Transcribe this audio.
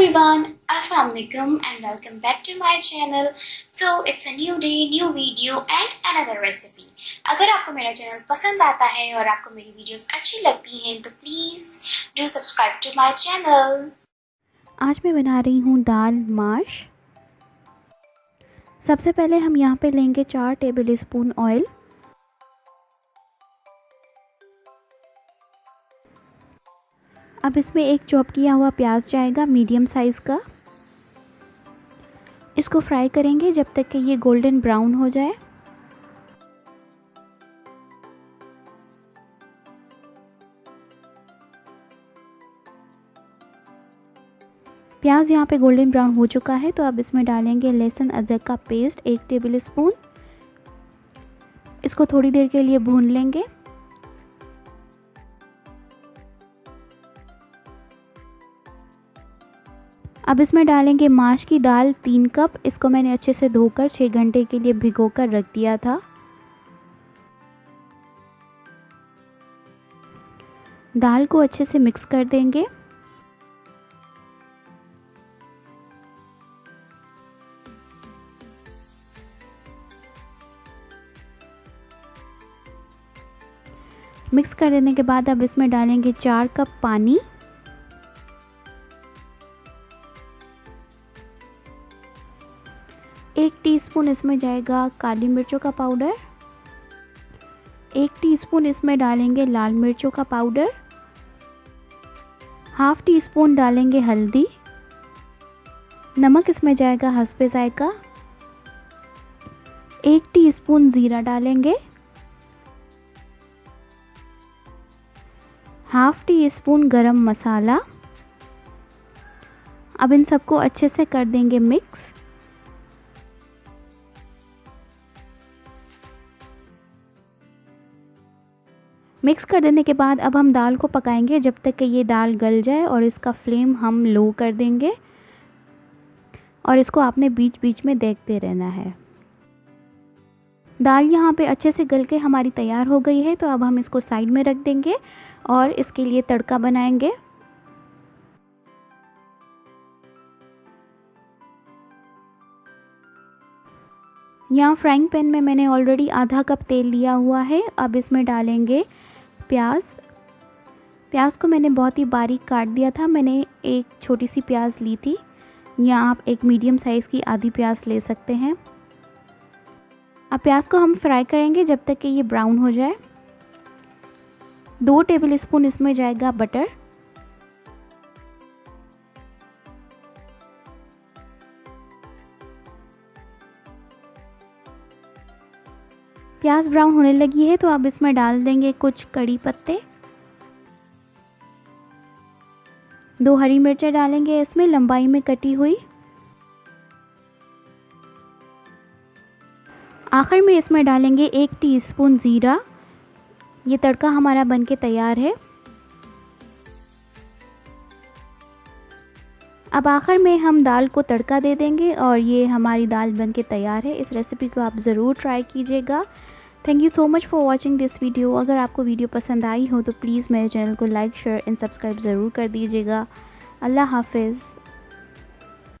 everyone, Assalamualaikum and welcome back to my channel. So it's a new day, new video and another recipe. अगर आपको मेरा channel पसंद आता है और आपको मेरी वीडियोस अच्छी लगती हैं तो please do subscribe to my channel. आज मैं बना रही हूँ दाल माश। सबसे पहले हम यहाँ पे लेंगे 4 टेबल स्पून ऑयल। अब इसमें एक चॉप किया हुआ प्याज जाएगा मीडियम साइज़ का। इसको फ्राई करेंगे जब तक कि ये गोल्डन ब्राउन हो जाए। प्याज यहाँ पे गोल्डन ब्राउन हो चुका है तो अब इसमें डालेंगे लहसुन अदरक का पेस्ट 1 टेबल स्पून। इसको थोड़ी देर के लिए भून लेंगे। अब इसमें डालेंगे माश की दाल 3 कप। इसको मैंने अच्छे से धोकर 6 घंटे के लिए भिगोकर रख दिया था। दाल को अच्छे से मिक्स कर देंगे। मिक्स कर देने के बाद अब इसमें डालेंगे 4 कप पानी। एक टीस्पून इसमें जाएगा काली मिर्चों का पाउडर। 1 टीस्पून इसमें डालेंगे लाल मिर्चों का पाउडर। हाफ टी स्पून डालेंगे हल्दी। नमक इसमें जाएगा हस्बे जायका। 1 टीस्पून ज़ीरा डालेंगे। हाफ टी स्पून गरम मसाला। अब इन सबको अच्छे से कर देंगे मिक्स। मिक्स कर देने के बाद अब हम दाल को पकाएंगे जब तक कि ये दाल गल जाए और इसका फ्लेम हम लो कर देंगे और इसको आपने बीच बीच में देखते रहना है। दाल यहाँ पे अच्छे से गल के हमारी तैयार हो गई है तो अब हम इसको साइड में रख देंगे और इसके लिए तड़का बनाएंगे। यहाँ फ्राइंग पैन में मैंने ऑलरेडी आधा कप तेल लिया हुआ है। अब इसमें डालेंगे प्याज को मैंने बहुत ही बारीक काट दिया था। मैंने एक छोटी सी प्याज ली थी, या आप एक मीडियम साइज़ की आधी प्याज ले सकते हैं। अब प्याज को हम फ्राई करेंगे जब तक कि ये ब्राउन हो जाए। 2 टेबल स्पून इसमें जाएगा बटर। प्याज ब्राउन होने लगी है तो अब इसमें डाल देंगे कुछ कड़ी पत्ते। 2 हरी मिर्चें डालेंगे इसमें लंबाई में कटी हुई। आखिर में इसमें डालेंगे 1 टीस्पून ज़ीरा। ये तड़का हमारा बनके तैयार है। अब आखिर में हम दाल को तड़का दे देंगे और ये हमारी दाल बनके तैयार है। इस रेसिपी को आप ज़रूर ट्राई कीजिएगा। Thank you so much for watching this video. अगर आपको वीडियो पसंद आई हो तो प्लीज़ मेरे चैनल को लाइक शेयर एंड सब्सक्राइब ज़रूर कर दीजिएगा। अल्लाह हाफिज़।